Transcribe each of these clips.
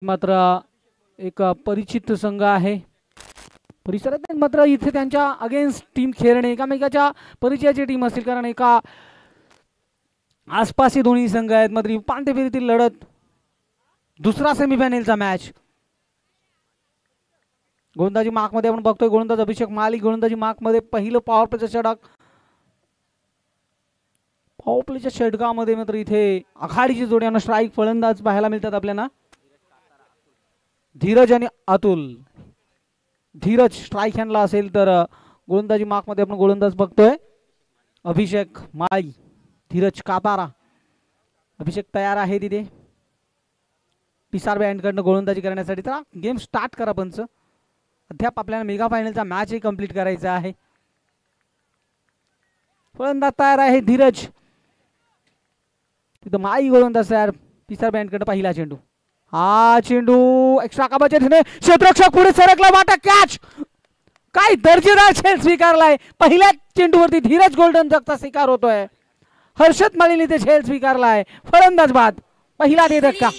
मात्र एक परिचित संघ आहे, परिसरात मात्र इथे त्यांच्या अगेन्स्ट टीम खेळणे एकामेकाच्या परिचयाची टीम असतील, कारण एका आसपास हे दोन्ही संघ आहेत. मात्र उपांत्य फेरीतील लढत, दुसरा सेमीफायनलचा मॅच. गोलंदाजी मार्कमध्ये आपण बघतोय गोलंदाज अभिषेक माली गोलंदाजी मार्कमध्ये पहिलं पॉवर प्लेचं षटक. पॉवर प्लेच्या षटकामध्ये मात्र इथे आघाडीची जोड्यानं स्ट्राईक फलंदाज पाहायला मिळतात आपल्याला. धीरज आणि अतुल. धीरज स्ट्राईक हँडला असेल तर गोलंदाजी मार्कमध्ये आपण गोलंदाज बघतोय अभिषेक माळी, धीरज कापारा. अभिषेक तयार आहे तिथे पिसार बँडकडनं गोलंदाजी करण्यासाठी. तर गेम स्टार्ट करा पंच. अद्याप आपल्याला मेगा फायनलचा मॅचही कंप्लीट करायचा आहे. फलंदाज तयार आहे धीरज, तिथं माई गोलंदाज तयार. पिसार बँडकडनं पहिला चेंडू, हा चेंडू एक्स्ट्रा काबाच्या धीने क्षेत्ररक्षक पुढे सरकला, वाटा कॅच. काय दर्जेदार खेळ स्वीकारलाय. पहिल्या चेंडूवरती धीरज गोल्डन जगचा स्वीकार होतोय. हर्षद माळीने ते खेळ स्वीकारलाय. फलंदाज बाद, पहिला दे धक्का.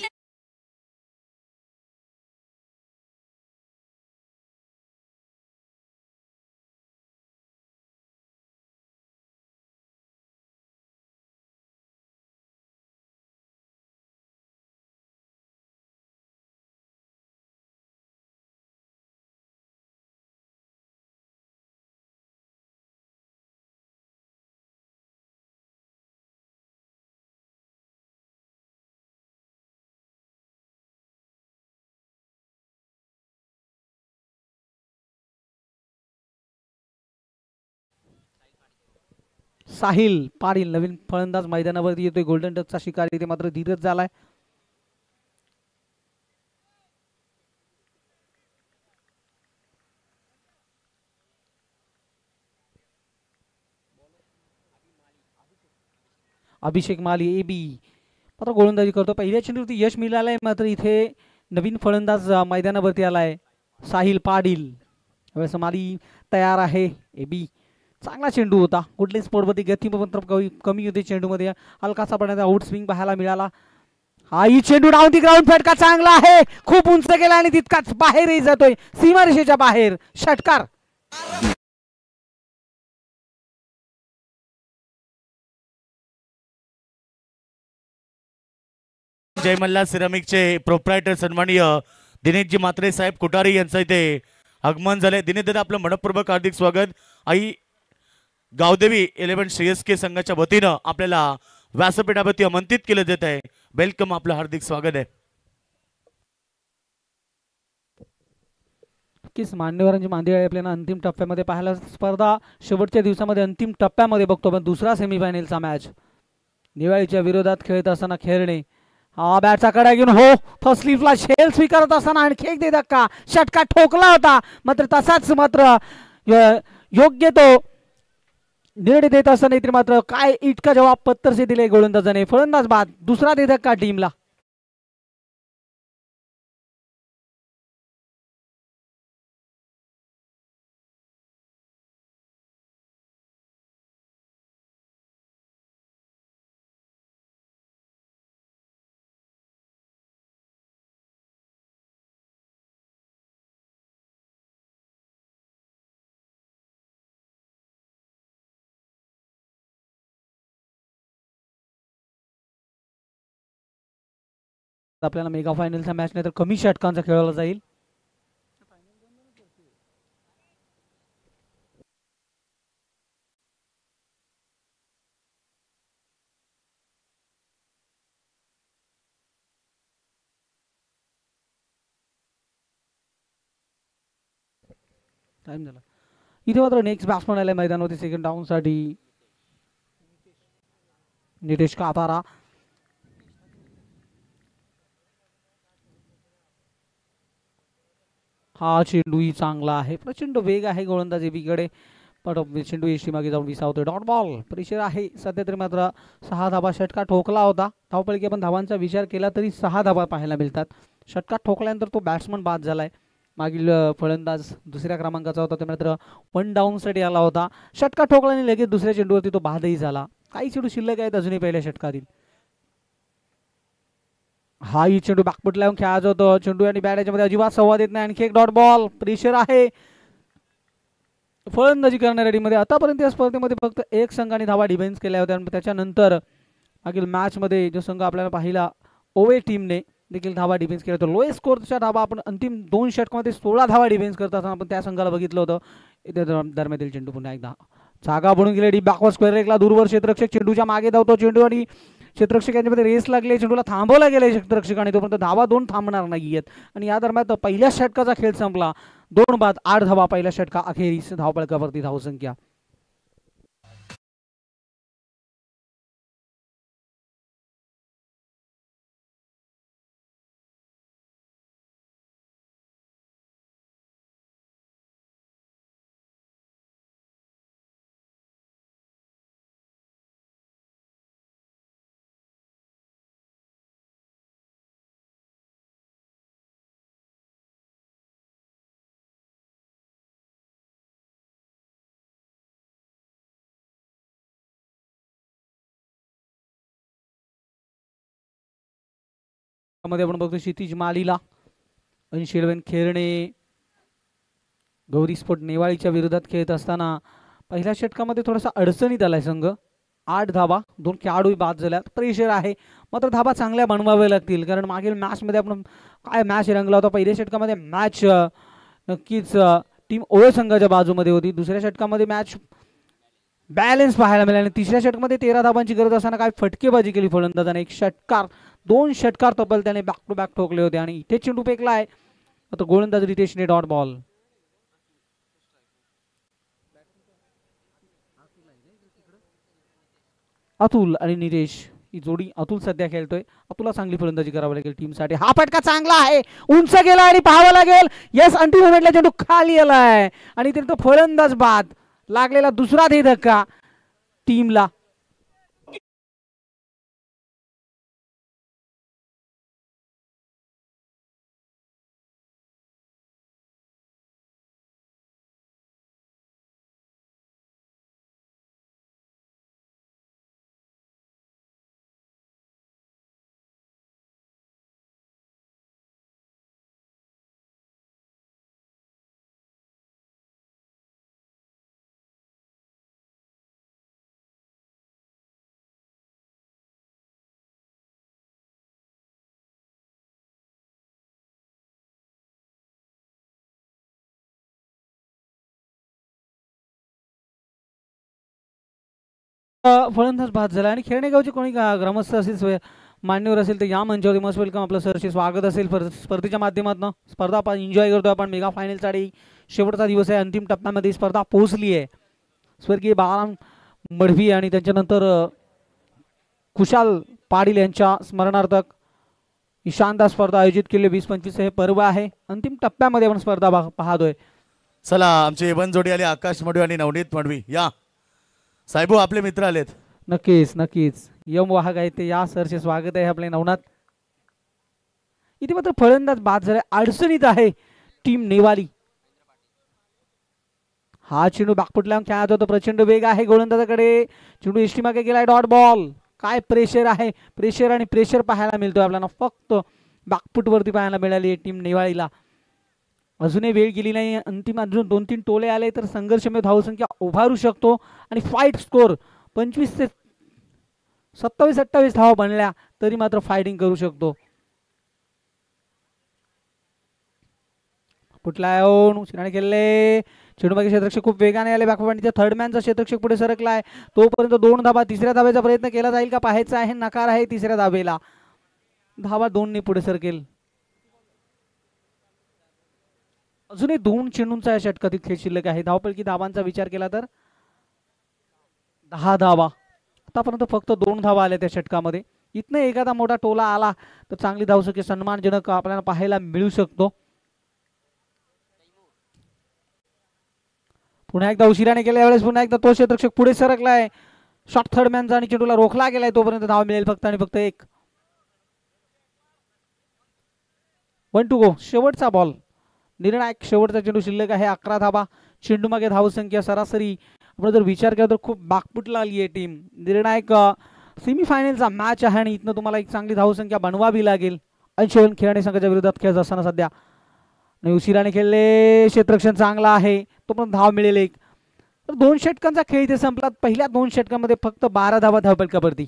साहिल पाटील नवीन फलंदाज मैदानावरती येतोय. गोल्डन डकचा शिकार इथे मात्र धीरज झालाय. अभिषेक माली एबी मात्र गोलंदाजी करतो. पहिल्या चेंडूवरती यश मिळालंय, मात्र इथे नवीन फलंदाज मैदानावरती आलाय साहिल पाटील. वेळेस माली तयार आहे. एबी चांगला चेंडू होता. कुठल्याच स्पोर्टमध्ये गती मात्र कमी होती. चेंडूमध्ये हलकासा पडण्याचा आउट स्विंग पाहायला मिळाला. हा ही चेंडू डाऊन दी ग्राउंड फटका चांगला आहे. खूप उंच गेला आणि तितकाच बाहेरही जातोय, सीमारेषेच्या बाहेर. षटकार. जय मल्हार सिरामिकचे प्रोप्रायटर सन्माननीय दिनेशजी मात्रे साहेब कुटारी यांचं इथे आगमन झाले. दिनेश दादा आपलं मनपूर्वक हार्दिक स्वागत. आई गावदेवी 11 CSK संघाच्या वतीनं आपल्याला व्यासपीठावरती आमंत्रित केलं जात आहे. वेलकम, आपलं हार्दिक स्वागत आहे. नक्कीच मान्यवरांची मांदियाळी आपल्याला अंतिम टप्प्यामध्ये पाहायला. स्पर्धा शेवटच्या दिवसामध्ये अंतिम टप्प्यामध्ये बघतो. पण दुसरा सेमीफायनलचा मॅच दिवाळीच्या विरोधात खेळत असताना खेळणे. हा बॅटचा कडा घेऊन हो फर्स्ट स्लिपला शेल स्वीकारत असताना आणखी एक दे धक्का. षटका ठोकला होता, मात्र तसाच मात्र योग्य तो निर्णय देत असताना इथे मात्र काय इतका जवाब पत्तरसे दिले गोलंदाजाने. फलंदाज बाद, दुसरा दे धक्का टीमला. आपल्याला मेगा फायनलचा मॅच नाही तर कमी षटकांचा खेळवला जाईल. टाइम झाला. इथे मात्र नेक्स्ट बॅट्समन आलाय मैदानावरती सेकंड डाऊन साठी, नितेश कापारा. हा चेंडूही चांगला आहे. प्रचंड वेग आहे गोलंदाज एबीकडे, पण चेंडू यष्टी मागे जाऊन विसावतोय. Dot ball. प्रेशर आहे सध्या तरी मात्र 6 धाबा. षटका ठोकला होता. धावपळी आपण धावांचा विचार केला तरी 6 धाबा पाहायला मिळतात. षटका ठोकल्यानंतर तो बॅट्समन बाद झालाय. मागील फलंदाज दुसऱ्या क्रमांकाचा होता, ते मात्र 1 डाऊन साठी आला होता. षटका ठोकल्याने लगेच दुसऱ्या चेंडूवरती तो बादही झाला. काही चेंडू शिल्लक आहेत अजूनही पहिल्या षटकातील. हा ही चेंडू बॅकफुट लावून खेळायचा होतो. चेंडू आणि बॅट याच्यामध्ये अजिबात संवाद येत नाही. आणखी एक डॉट बॉल. प्रेशर आहे फलंदाजी करणाऱ्या टीममध्ये. आतापर्यंत या स्पर्धेमध्ये फक्त एक संघाने धावा डिफेन्स केल्या होत्या. त्याच्यानंतर मागील मॅचमध्ये जो संघ आपल्याला पाहिला ओवे टीमने देखील धावा डिफेन्स केला होता. लोएस्ट स्कोरच्या धावा आपण अंतिम 2 षटकामध्ये 16 धावा डिफेन्स करत असताना आपण त्या संघाला बघितलं होतं. इथे दरम्यातील चेंडू पुन्हा एकदा जागा बनून गेले. डी बॅकवर्ड स्क्वेअर लेगला दूरवर क्षेत्ररक्षक चेंडूच्या मागे धावतो. चेंडू आणि क्षेत्ररक्षक यांच्यामध्ये रेस लागली. चेंडूला थांबवला गेला क्षेत्ररक्षकाने. तोपर्यंत धावा 2 थांबणार नाहीयेत. आणि या दरम्यान पहिल्या षटकाचा खेळ संपला. 2 बाद 8 धावा पहिल्या षटका अखेरीस धावपळकावरती धावसंख्या. मध्ये आपण बघतो क्षितिज मालीला, अंशिलवेन खेरणे, गौरी स्पोर्ट नेवाळीच्या विरोधात खेळत असताना पहिल्या षटकामध्ये थोडासा अडचणीत आलाय संघ. 8 धावा 2 खेळाडू बाद झाल्यात. प्रेशर आहे मात्र धावा चांगल्या बनवाव्या लागतील. कारण मागील मॅचमध्ये आपण काय मॅच रंगला होता. पहिल्या षटकामध्ये मॅच नक्कीच टीम ओवे संघाच्या बाजूमध्ये होती. दुसऱ्या षटकामध्ये मॅच बॅलन्स पाहायला मिळाला. आणि तिसऱ्या षटकामध्ये 13 धावांची गरज असताना काय फटकेबाजी केली फलंदाजाने. एक षटकार 2 षटकार तब्बल त्याने बॅक टू बॅक ठोकले होते. आणि इथे चेंडू फेकलाय आता गोलंदाज रितेशने डॉट बॉल. अतुल आणि नितेश ही जोडी. अतुल सध्या खेळतोय. अतुलला चांगली फलंदाजी करावी लागेल टीमसाठी. हा फटका चांगला आहे उंच गेला आणि पाहावं लागेल. यस अंतिम मोमेंटला चेंडू खाली आलाय आणि तो फलंदाज बाद. लागलेला दुसरा धक्का टीमला. फलंदाज बाद झाला. आणि खेळणेगावचे कोणी ग्रामस्थ असेल मान्यवर असेल तर या मंचावरती मस्ट वेलकम. आपलं सरचे स्वागत असेल. स्पर्धेच्या माध्यमातून स्पर्धा आपण एन्जॉय करतोय. आपण मेगा फायनलसाठी शेवटचा दिवस आहे. अंतिम टप्प्यामध्ये स्पर्धा पोहोचली आहे. स्वर्गीय बाळाराम मढवी आणि त्यांच्यानंतर कुशाल पाटील यांच्या स्मरणार्थक ही शानदार स्पर्धा आयोजित केली. 20-25 हे पर्व आहे. अंतिम टप्प्यामध्ये आपण स्पर्धा पाहतोय. चला आमचे एवन जोडी आले. आकाश मडवी आणि नवनीत मडवी. या साहेबू आपले मित्र आलेत. नक्कीच नक्कीच यम वाहक आहेत ते. या सरचे स्वागत आहे आपले नवनाथ. इथे मात्र फलंदाज बाद झाले. अडचणीत आहे टीम नेवाली. हा चेंडू बॅकफुट लावून खेळत होता. प्रचंड वेग आहे गोलंदाजाकडे. चेंडू एसटी मागे गेलाय. Dot ball. काय प्रेशर आहे. प्रेशर आणि प्रेशर पाहायला मिळतोय आपल्याला. फक्त बॅकफुट वरती पाहायला मिळाली टीम नेवाळीला. अजूनही वेळ गेली नाही. अंतिम अजून 2-3 टोले आले तर संघर्षमय धावसंख्या उभारू शकतो. आणि फाईट स्कोर 25 ते 27-28 धावा बनल्या तरी मात्र फायटिंग करू शकतो. कुठला उशिराने केले. चेंडूमागे क्षेत्ररक्षक खूप वेगाने आले. बॅकवर्ड थर्ड मॅनचा क्षेत्ररक्षक पुढे सरकलाय. तोपर्यंत 2 धावा. तिसऱ्या धावेचा प्रयत्न केला जाईल का पाहायचा आहे. नकार आहे तिसऱ्या धावेला. धावा 2 ने पुढे सरकेल. अजूनही 2 चेंडूंचा या षटकातील खेळ शिल्लक आहे. धावपैकी धावांचा विचार केला तर 10 धावा. आतापर्यंत फक्त 2 धावा आल्या त्या षटकामध्ये. इथनं एखादा मोठा टोला आला तर चांगली धावसंख्या सन्मानजनक आपल्याला पाहायला मिळू शकतो. पुन्हा एकदा उशिराने केल्या. यावेळेस पुन्हा एकदा तो क्षेत्ररक्षक पुढे सरकलाय. शॉट थर्ड मॅनचा आणि चेंडूला रोखला गेलाय. तोपर्यंत धाव मिळेल फक्त आणि फक्त 1. 1 टू गो. शेवटचा बॉल. निर्णायक शेवटचा चेंडू शिल्लक आहे. 11 धावा. चेंडू मागे धावसंख्या सरासरी आपण जर विचार केला तर खूप बाकपुटला आली आहे टीम. निर्णायक सेमीफायनलचा मॅच आहे आणि इथनं तुम्हाला एक चांगली धावसंख्या बनवावी लागेल. अंशुमन खेळाडू संघाच्या विरोधात खेळत असताना सध्या आणि उशिराने खेळले. क्षेत्ररक्षण चांगला आहे, तो पण धाव मिळेल एक. तर 2 षटकांचा खेळ इथे संपला. पहिल्या 2 षटकांमध्ये फक्त 12 धावा धावफलकावरती.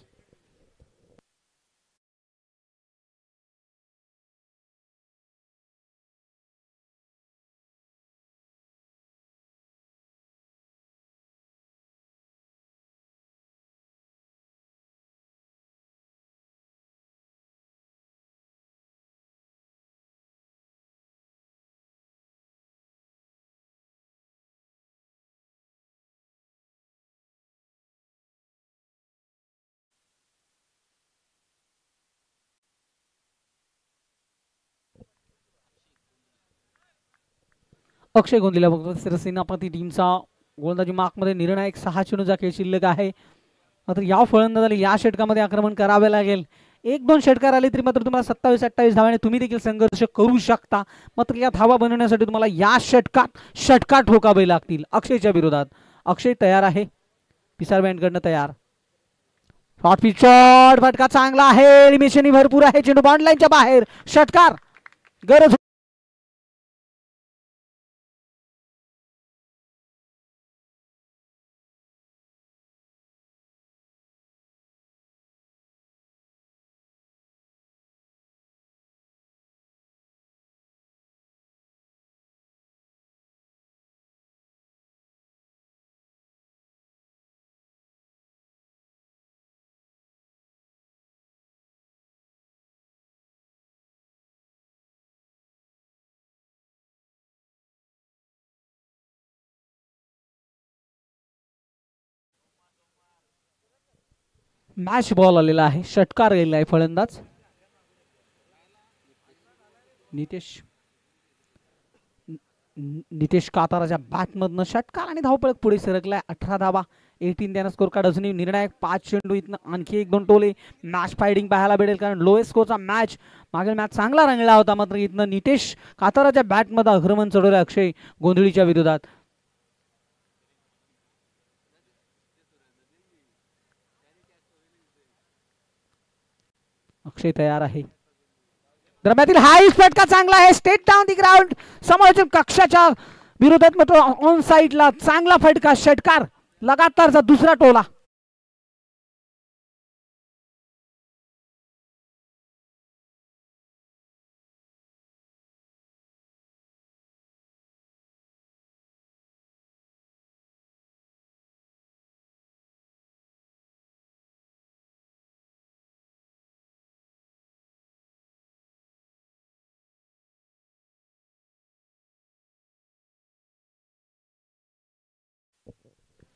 अक्षय गोंदिला बघतो सेनापती टीमचा गोलंदाजी मार्कमध्ये निर्णायक 6 चेंडूचा खेळ शिल्लक आहे. मात्र या फलंदाजाला या षटकामध्ये आक्रमण करावे लागेल. 1-2 षटकार आले तरी मात्र तुम्हाला 27-28 धावाने तुम्ही देखील संघर्ष करू शकता. मात्र या धावा बनवण्यासाठी तुम्हाला या षटकार ठोकावे लागतील. अक्षयच्या विरोधात अक्षय तयार आहे, पिसार बँडकडनं तयार. शॉर्ट पिच शॉट, फटका चांगला आहे, एलिमिनेशन भरपूर आहे, चेंडू बॉन्ड लाईनच्या बाहेर. षटकार गरज. मॅच बॉल आलेला आहे, षटकार गेलेला आहे. फलंदाज नितेश काताराच्या बॅटमधनं षटकार आणि धावपळक पुढे सरकलाय. 18 धावा, 18 त्यानं स्कोर कार्ड अजूनही निर्णायक 5 चेंडू. इथनं आणखी 1-2 टोले. मॅच फायटिंग पाहायला भेटेल, कारण लोएस्ट स्कोरचा मॅच मागील मॅच चांगला रंगला होता. मात्र इथनं नितेश काताराच्या बॅटमध्ये आक्रमण चढवलं अक्षय गोंधळीच्या विरोधात. अक्षय तयार आहे. दरम्यातील हाय फटका चांगला आहे, स्टेट डाऊन दी ग्राउंड, समालोचन कक्षाच्या विरोधात. मात्र ऑन साइडला चांगला फटका, षटकार, लगातारचा दुसरा टोला.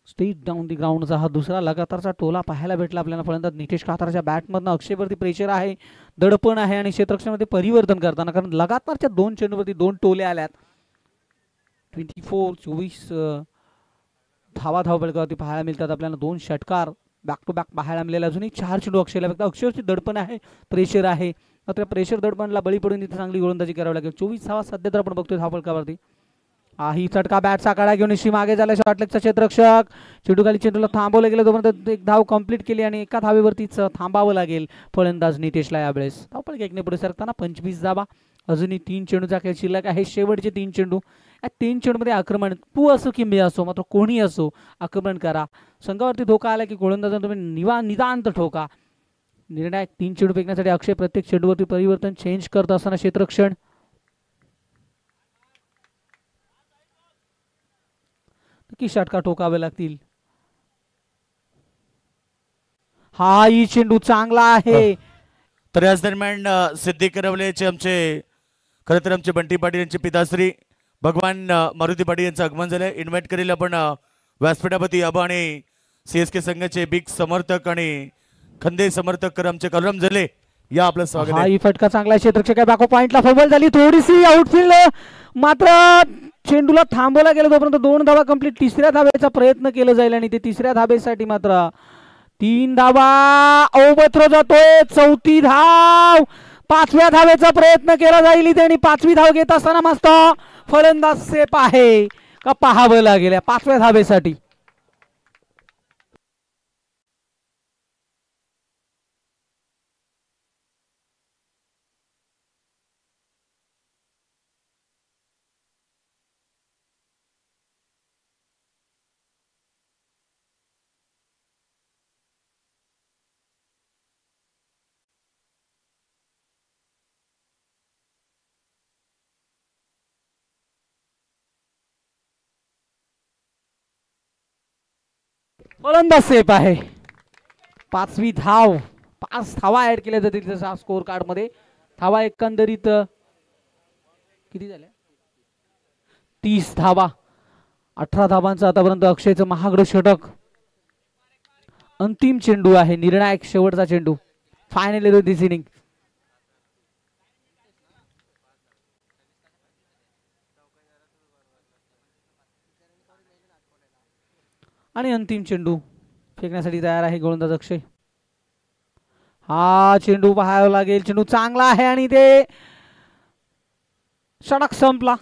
स्टेट डाऊन दी ग्राउंडचा हा दुसरा लगातारचा टोला पाहायला भेटला आपल्याला. फलंदाज नितेश काताराच्या बॅटमधनं अक्षयवरती प्रेशर आहे, दडपण आहे आणि क्षेत्ररक्षणामध्ये परिवर्तन करताना, कारण लगातारच्या 2 चेंडूवरती 2 टोले आल्यात. 24 धावा धावपळकावरती पाहायला मिळतात आपल्याला. 2 षटकार बॅक टू बॅक पाहायला मिळाले. अजूनही 4 चेंडू अक्षयला फक्त. अक्षयवरची दडपण आहे, प्रेशर आहे, मात्र प्रेशर दडपणला बळी पडून इथे चांगली गोलंदाजी करावी लागेल. 24 धावा सध्या तर आपण बघतोय धावपळकावरती. ही चटका बॅटचा कडा घेऊन निशी मागे झाला. शॉर्टलेगचा क्षेत्ररक्षक, चेंडू खाली चेंडूला थांबवलं गेलं, तोपर्यंत एक धाव कंप्लीट केली आणि एका धावेवरतीच थांबावं लागेल फलंदाज नितेशला यावेळेस. धावपळ एकने पुढे सरकताना 25 धावा, अजूनही 3 चेंडूचा खेळ शिल्लक आहे. शेवटचे 3 चेंडू. या 3 चेंडूमध्ये आक्रमण, तू असो की मी असो, मात्र कोणी असो, आक्रमण करा. संघावरती धोका आला की गोलंदाजांना तुम्ही निदांत ठोका. निर्णायक 3 चेंडू फेकण्यासाठी अक्षय प्रत्येक चेंडूवरती परिवर्तन चेंज करत असताना क्षेत्ररक्षण. की षटकार ठोकावे लागतील. हाही चेंडू चांगला आहे. तर याच दरम्यान सिद्धी करवलेचे आमचे खरं तर आमचे बंटी पाटील यांचे पिताश्री भगवान मारुती पाटील यांचं आगमन झालंय. इन्व्हाइट करेल आपण व्यासपीठापती आबा आणि CSK संघाचे बिग समर्थक आणि खंदे समर्थक आमचे कलरम झाले. या आपलं स्वागत. हाही फटका चांगला. क्षेत्ररक्षक बॅको पॉइंटला फबल झाली, थोडीशी आउटफील्ड, मात्र चेंडूला थांबवला गेला. तोपर्यंत 2 धावा कंप्लीट. 3ऱ्या धावेचा प्रयत्न केला जाईल आणि ते 3ऱ्या धावेसाठी मात्र 3 धावा अवबत्रो जातोय. 4थी धाव, 5व्या धावेचा प्रयत्न केला जाईल इथे आणि 5वी धाव घेत असताना मस्त फलंदाज सेफ आहे का पाहावं लागेल 5व्या धावेसाठी. गोलंदाज सेफ आहे. 5वी धाव. 5 धावा ऍड केल्या जातील तसा स्कोर कार्ड मध्ये. धावा एकंदरीत किती झाल्या? 30 धावा. 18 धावांचं आतापर्यंत अक्षयचं महागडं षटक. अंतिम चेंडू आहे, निर्णायक शेवटचा चेंडू. फायनल दिस इनिंग. आणि अंतिम चेंडू फेकण्यासाठी तयार आहे गोलंदाज अक्षय. हा चेंडू पाहावा लागेल. चेंडू चांगला आहे आणि ते षटक संपला.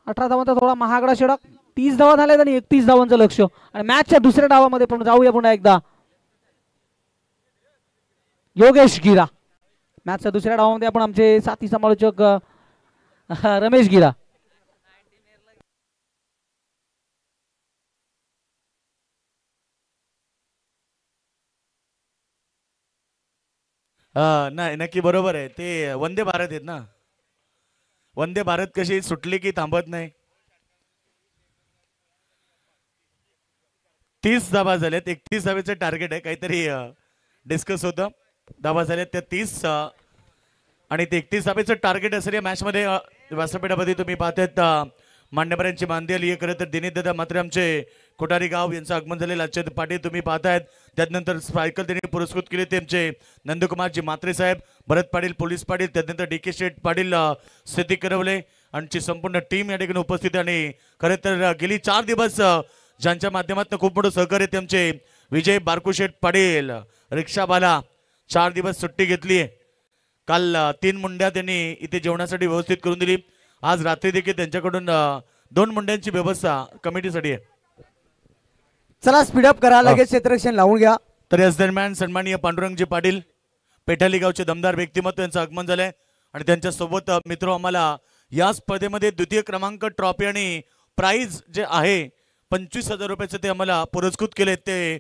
18 धावांचा थोडा महागडा षटक. 30 धावा झाल्यात आणि 31 धावांचं लक्ष. आणि मॅचच्या दुसऱ्या डावामध्ये पण जाऊया पुन्हा एकदा. योगेश गिरा. मॅचच्या दुसऱ्या डावामध्ये आपण आमचे साथी समालोचक रमेश गिरा. नाही, नक्की बरोबर आहे. ते वंदे भारत आहेत ना. वंदे भारत कशी सुटली की थांबत नाही. 30 धावा झाल्यात. 31 धावेचं टार्गेट आहे. काहीतरी डिस्कस होतं. धावा झाल्यात त्या 30 आणि ते 31 धावेचं टार्गेट असेल या मॅच मध्ये. व्यासपीठामध्ये तुम्ही पाहतायत मान्यवरांची मानदी आली. खरं तर दिनेश दादा मात्र आमचे कोठारी गाव यांचं आगमन झालेलं अच्युत पाटील तुम्ही पाहतायत. त्यानंतर सायकल त्यांनी पुरस्कृत केले त्यांचे नंदकुमारजी मात्रे साहेब, भरत पाटील, पोलीस पाटील, त्यानंतर डी के शेठ पाटील, स्थिती करवले आणि संपूर्ण टीम या ठिकाणी उपस्थित. आणि खरं तर गेली 4 दिवस ज्यांच्या माध्यमातून खूप मोठं सहकार्य त्यांचे विजय बारकुशेठ पाटील रिक्षावाला 4 दिवस सुट्टी घेतली. काल 3 मुंड्या त्यांनी इथे जेवणासाठी व्यवस्थित करून दिली. आज रात्री देखील त्यांच्याकडून 2 मुंड्यांची व्यवस्था कमिटीसाठी आहे. चला स्पीडअप करा, लगेच क्षेत्ररक्षण लावून घ्या. तर याच दरम्यान सन्माननीय पांडुरंगजी पाटील पेठाली गावचे दमदार व्यक्तिमत्व यांचं आगमन झालंय. आणि त्यांच्या सोबत मित्र आम्हाला या स्पर्धेमध्ये द्वितीय क्रमांक ट्रॉफी आणि प्राइज जे आहे 25,000 रुपयाचे ते आम्हाला पुरस्कृत केले. ते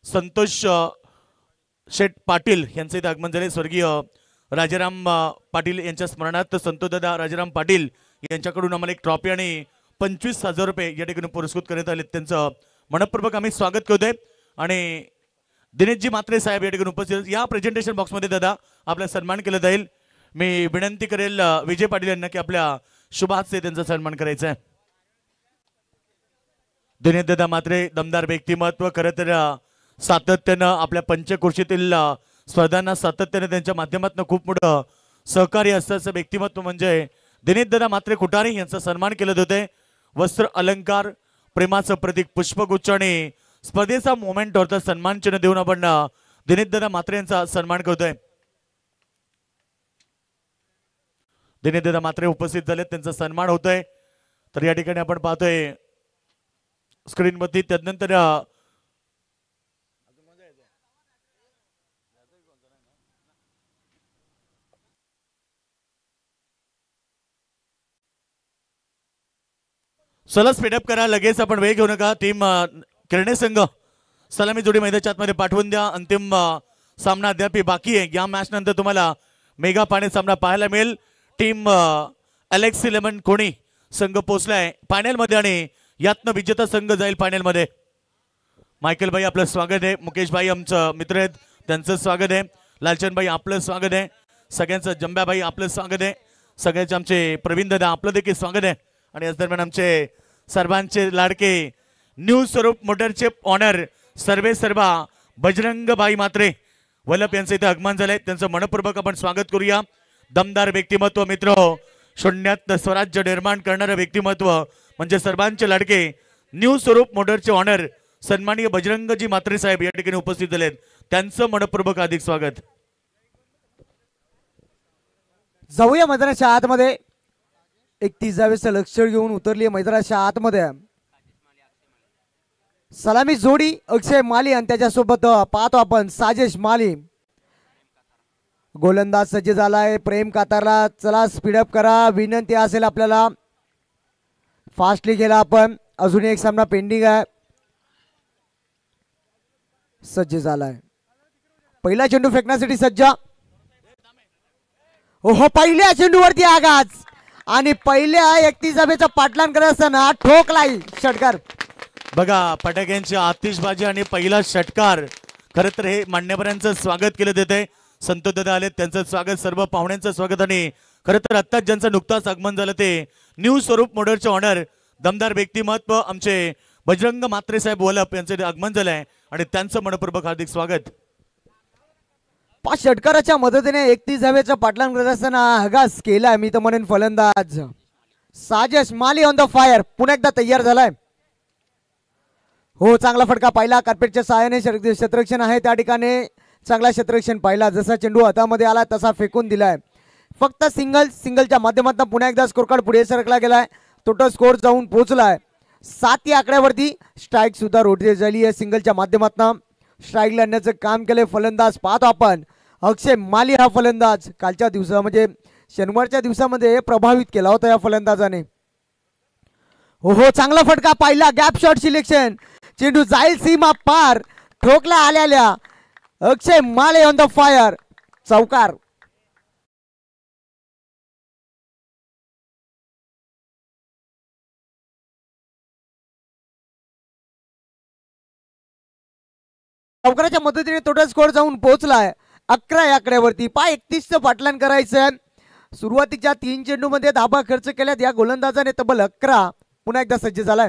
संतोष शेठ पाटील यांचं इथे आगमन झाले. स्वर्गीय राजाराम पाटील यांच्या स्मरणार्थ संतोषदादा राजाराम पाटील यांच्याकडून आम्हाला एक ट्रॉफी आणि 25,000 रुपये या ठिकाणी पुरस्कृत करण्यात आले. त्यांचं मनपूर्वक आम्ही स्वागत करतोय. आणि दिनेशजी मात्रे साहेब या ठिकाणी उपस्थित. या प्रेझेंटेशन बॉक्समध्ये दादा आपला सन्मान केला जाईल. मी विनंती करेल विजय पाटील यांना की आपल्या शुभ हस्ते त्यांचा सन्मान करायचा आहे. दिनेश दादा मात्रे दमदार व्यक्तिमत्व. खरं तर सातत्यानं आपल्या पंचक्रोशीतील स्पर्धांना सातत्याने त्यांच्या माध्यमातून खूप मोठं सहकार्य असतं व्यक्तिमत्व म्हणजे दिनेश दादा मात्रे कुटारी यांचा सन्मान केलं होते. वस्त्र अलंकार, प्रेमाचं प्रतीक पुष्पगुच्छ आणि स्पर्धेचा मोमेंट होता. सन्मान चिन्ह देऊन आपण दिनेश दादा मात्रे यांचा सन्मान करतोय. दिनेश दादा मात्रे उपस्थित झाले, त्यांचा सन्मान होतोय. तर या ठिकाणी आपण पाहतोय स्क्रीन मध्ये. त्यानंतर चला स्पीडअप करा, लगेच आपण वेळ घेऊ नका. टीम किरणे संघ सलामी जोडी मैदानाच्या आतमध्ये पाठवून द्या. अंतिम सामना अद्याप बाकी आहे. या मॅच नंतर तुम्हाला मेगा फायनल सामना पाहायला मिळेल. टीम अलेक्स 11 कोणी संघ पोहोचलाय फायनल मध्ये आणि यातनं विजेता संघ जाईल फायनल मध्ये. मायकेल भाई आपलं स्वागत आहे. मुकेश भाई आमचं मित्र आहेत, त्यांचं स्वागत आहे. लालचंद भाई आपलं स्वागत आहे. सगळ्यांचं जंब्याबाई आपलं स्वागत आहे. सगळ्यांचे आमचे प्रवीण दादा आपलं देखील स्वागत आहे. आणि याच दरम्यान आमचे सर्वांचे लाडके न्यू स्वरूप मोटरचे ऑनर सर्वे सर्वा बजरंगबाई मात्रे वल्लभ यांचं इथे आगमन झालंय. त्यांचं मनपूर्वक आपण स्वागत करूया. दमदार व्यक्तिमत्व मित्र, शून्यात स्वराज्य निर्माण करणारं व्यक्तिमत्व म्हणजे सर्वांचे लाडके न्यू स्वरूप मोटरचे ऑनर सन्माननीय बजरंगजी मात्रे साहेब या ठिकाणी उपस्थित झालेत. त्यांचं मनपूर्वक अधिक स्वागत. जाऊया मैदानाच्या आतमध्ये. 31 लक्ष घेऊन उतरली मैदानाच्या आतमध्ये. सलामी जोडी अक्षय माली आणि त्याच्यासोबत पाहतो आपण साजेश माली. गोलंदाज सज्ज झालाय प्रेम कातारला. चला स्पीडअप करा, विनंती असेल आपल्याला. फास्टली गेला आपण. अजून एक सामना पेंडिंग आहे. सज्ज झालाय. पहिला चेंडू फेकण्यासाठी सज्ज. हो, पहिल्या चेंडूवरती आघात आणि पहिल्या 31 पाठलान करत असताना ठोकलाय षटकार. बघा फटाक्यांची आतिषबाजी आणि पहिला षटकार. खरं तर हे मान्यवरांचं स्वागत केलं जाते. संतोष दादा आले त्यांचं स्वागत, सर्व पाहुण्यांचं स्वागत. आणि खरं तर आत्ताच ज्यांचं नुकताच आगमन झालं ते न्यू स्वरूप मोडरचे ऑनर दमदार व्यक्तिमत्व आमचे बजरंग म्हात्रे साहेब वलप यांचं आगमन झालंय आणि त्यांचं मनपूर्वक हार्दिक स्वागत. 5 षटकाराच्या मदतीने 31 धावेचा पाठलाग करत असताना हगास केलाय मी तर म्हणेन फलंदाज साजेश माली ऑन द फायर. पुन्हा एकदा तयार झालाय. हो चांगला फटका पाहिला. कार्पेटच्या सहाय्याने क्षेत्ररक्षण आहे त्या ठिकाणी. चांगला क्षेत्ररक्षण पाहिला. जसा चेंडू हातामध्ये आला तसा फेकून दिलाय. फक्त सिंगलच्या माध्यमातून पुन्हा एकदा स्कोर कार्ड पुढे सरकला गेलाय. टोटल स्कोर जाऊन पोहोचलाय 7 या आकड्यावरती. स्ट्राईक सुद्धा रोटेट झाली आहे सिंगलच्या माध्यमातून. स्ट्राईक लावण्याचं काम केलंय फलंदाज. पाहतो आपण अक्षय माली हा फलंदाज कालच्या दिवसा म्हणजे शनिवारच्या दिवसामध्ये प्रभावित केला होता या फलंदाजाने. हो चांगला फटका पाहिला. Gap shot selection. चेंडू जाईल सीमा पार. ठोकला आलेल्या अक्षय माले ऑन द फायर. चौकार. चौकाराच्या मदतीने टोटल स्कोर जाऊन पोहोचलाय 11 या आकड्यावरती. 31चं पाठलाग करायचं. सुरुवातीच्या 3 चेंडूमध्ये धाबा खर्च केल्यात या गोलंदाजाने तब्बल 11. पुन्हा एकदा सज्ज झालाय.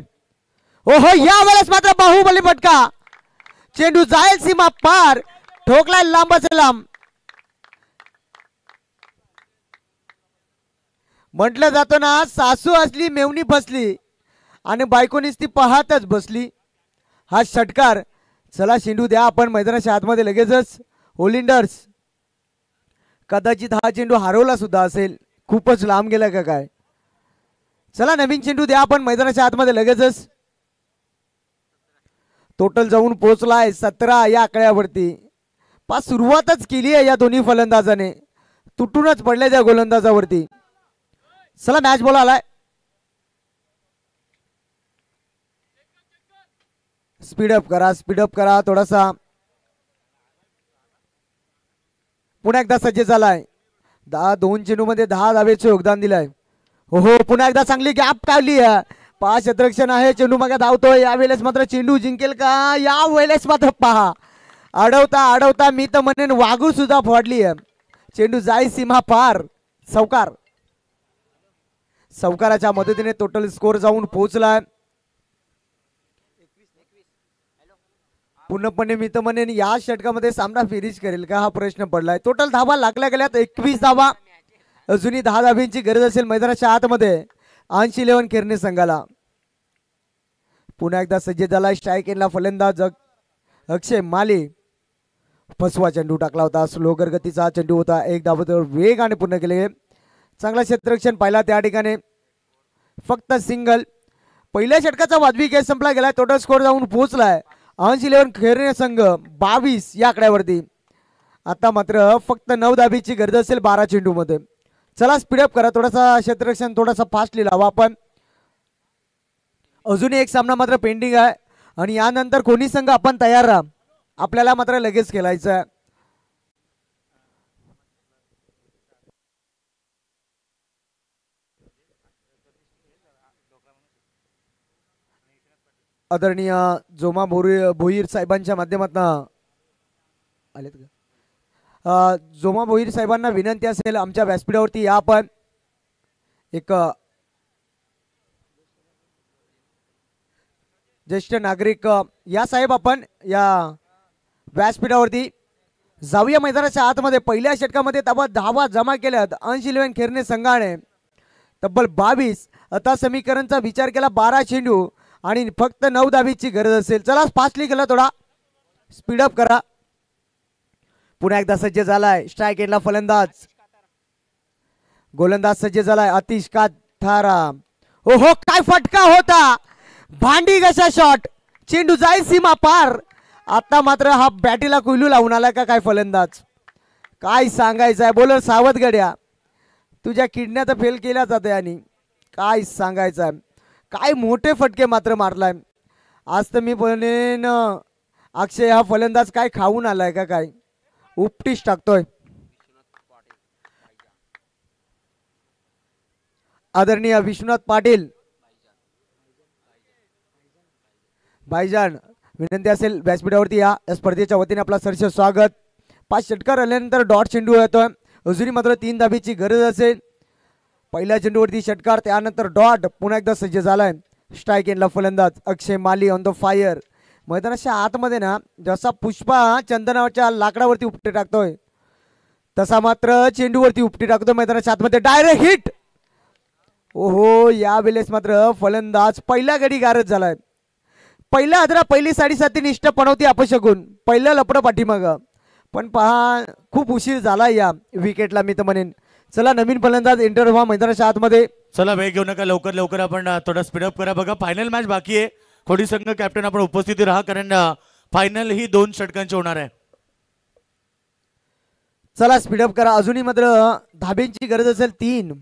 हो या वेळेस मात्र बाहुबली फटका. चेंडू जाईल सीमा पार. ठोकलाय लांबच लांब. म्हटलं जातं ना सासू असली मेवणी फसली आणि बायकोनीच ती पाहतच बसली. हा षटकार. चला चेंडू द्या आपण मैदानाच्या आतमध्ये लगेचच. ओलिंडर्स कदाचित हा चेंडू हरवला सुद्धा असेल. खूपच लांब गेला का काय. चला नवीन चेंडू द्या आपण मैदानाच्या आतमध्ये लगेचच. टोटल जाऊन पोहोचलाय 17 या आकड्यावरती. सुरुवातच केली आहे या दोन्ही फलंदाजाने. तुटूनच पडले त्या गोलंदाजावरती. चला मॅच बॉल आलाय. स्पीडअप करा थोडासा. पुन्हा एकदा सज्ज झालाय. 2 चेंडू मध्ये 10 धावेचे योगदान दिलंय. हो पुन्हा एकदा चांगली गॅप काढली. 5 क्षेत्ररक्षण आहे. चेंडू मागे धावतोय. यावेळेस मात्र चेंडू जिंकेल का. या वेळेस मात्र पहा अडवता मी तर म्हणेन वाघू सुद्धा फोडली. चेंडू जाई सीमा पार. चौकाराच्या मदतीने टोटल स्कोर जाऊन पोहोचलाय. पूर्णपणे मी तर म्हणेन या षटकामध्ये सामना फिनिश करेल का हा प्रश्न पडलाय. टोटल धावा लागल्या गेल्यात 21 धावा. अजूनही 10 धाब्यांची गरज असेल मैदानाच्या आतमध्ये. 80-11 खेळणे संघाला. पुन्हा एकदा सज्ज झाला. स्ट्राईक एंडला फलंदाज अक्षय माली. फसवा चेंडू टाकला होता. स्लो गतीचा चेंडू होता. 1 धावेवर वेगाने पूर्ण केले. चांगला क्षेत्ररक्षण पाहिला त्या ठिकाणी. फक्त सिंगल. पहिल्या षटकाचा वाजवी खेळ संपला गेलाय. टोटल स्कोर जाऊन पोहोचलाय 80-11 खेळणे संघ 22 या आकड्यावरती. आता मात्र फक्त 9 धाबीची गरज असेल 12 चेंडू मध्ये. चला स्पीडअप करा. थोडासा क्षेत्ररक्षण थोडासा फास्ट लिहिला आपण. अजूनही एक सामना मात्र पेंडिंग आहे आणि यानंतर कोणी संघ आपण तयार राहा. आपल्याला मात्र लगेच खेळायचं आहे. आदरणीय जोमा भोईर साहेबांच्या माध्यमातून आलेत का. जोमा भोईर साहेबांना विनंती असेल आमच्या व्यासपीठावरती या आपण. एक ज्येष्ठ नागरिक या साहेब आपण या व्यासपीठावरती जाऊया. मैदानाच्या आतमध्ये पहिल्या षटकामध्ये तब्बल धावा जमा केल्यात 80-11 खेळणे संघाने. तब्बल 22. आता समीकरणचा विचार केला 12 चेंडू आणि फक्त 9 धाबीची गरज असेल. चला फास्टली केला. थोडा स्पीडअप करा. पुन्हा एकदा सज्ज झालाय. स्ट्राईक एंडला फलंदाज. गोलंदाज सज्ज झालाय अतिश काथारा. हो काय फटका होता. भांडी कशा शॉट. चेंडू जाईल सीमा पार. आता मात्र हा बॅटीला कुलू लावून आला का काय फलंदाज. काय सांगायचं आहे. बॉलर सावध गड्या. तुझ्या किडन्या तर फेल केल्या जाते आणि काय सांगायचं आहे. काय मोठे फटके मात्र मारलाय आज तर मी म्हणेन. अक्षय हा फलंदाज काय खाऊन आलाय का काय. उपटीश टाकतोय. आदरणीय विश्वनाथ पाटील भाईजान विनंती असेल व्यासपीठावरती या स्पर्धेच्या वतीने आपला सरस स्वागत. 5 षटकार आल्यानंतर डॉट चेंडू येतोय. अजूनही मात्र 3 धाबीची गरज असेल. पहिल्या चेंडूवरती षटकार, त्यानंतर डॉट. पुन्हा एकदा सज्ज झालाय स्ट्राईक एंडला फलंदाज अक्षय माली ऑन द फायर. मैदानाच्या आतमध्ये ना जसा पुष्पा चंदनाच्या लाकडावरती उपटे टाकतोय तसा मात्र चेंडूवरती उपटी टाकतोय मैदानाच्या आतमध्ये. Direct hit. ओहो, यावेळेस मात्र फलंदाज पहिल्या गडी गारद झालाय. पहिला आदरा पहिली 7.5 निष्ठ पणवती अपशकून. पहिलं लपडं पाठीमाग, पण पहा खूप उशीर झाला या विकेटला मी तर म्हणेन. चला नवीन फलंदाज एंटर व्हा मैदानाच्या आतमध्ये. चला वेळ घेऊ नका, लवकर लवकर आपण थोडा स्पीडअप करा. बघा फायनल मॅच बाकी आहे. खोडी संघ कॅप्टन आपण उपस्थिती राहा, कारण फायनल ही 2 षटकांची होणार आहे. चला स्पीडअप करा. अजूनही मात्र धाब्यांची गरज असेल 3.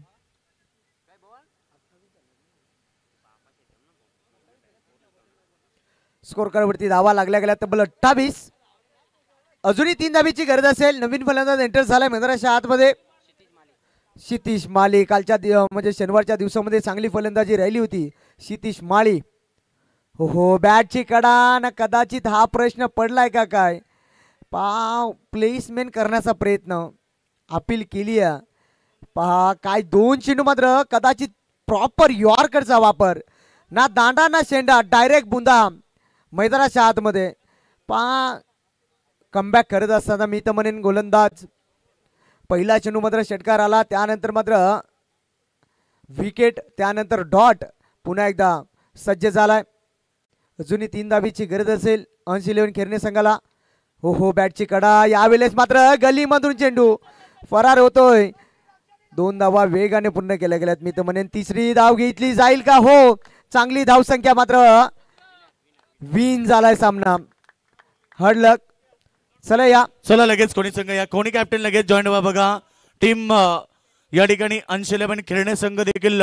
स्कोर कार्डवरती धावा लागल्या गेल्या तब्बल 28. अजूनही 3 धाबीची गरज असेल. नवीन फलंदाज एंटर झालाय मैदानाच्या आतमध्ये. क्षितिज माळी. कालच्या म्हणजे शनिवारच्या दिवसामध्ये चांगली फलंदाजी राहिली होती क्षितिज माळी. हो, बॅटची कडा ना कदाचित हा प्रश्न पडलाय का काय. पहा प्लेसमेंट करण्याचा प्रयत्न अपील केली आहे. पहा काय 2 चेंडू मात्र कदाचित प्रॉपर यॉर्करचा वापर. ना दांडा ना शेंडा, डायरेक्ट बुंदा मैदानाच्या आतमध्ये. पहा कमबॅक करत असताना मी तर म्हणेन गोलंदाज. पहिला चेंडू मात्र षटकार आला, त्यानंतर मात्र विकेट, त्यानंतर डॉट. पुन्हा एकदा सज्ज झालाय. अजूनही 3 धाबीची गरज असेल अंश 11 खेळणे संघाला. हो, बॅटची कडा. यावेळेस मात्र गलीमधून चेंडू फरार होतोय. 2 धावा वेगाने पूर्ण केल्या गेल्यात. मी तर म्हणेन 3री धाव घेतली जाईल का. हो, चांगली धावसंख्या मात्र विन झालाय सामना. हडलक. चला लगेच कोणी संघ या, कोणी कॅप्टन लगेच जॉईन व्हा. बघा टीम या ठिकाणी अंश 11 खेळणे संघ देखील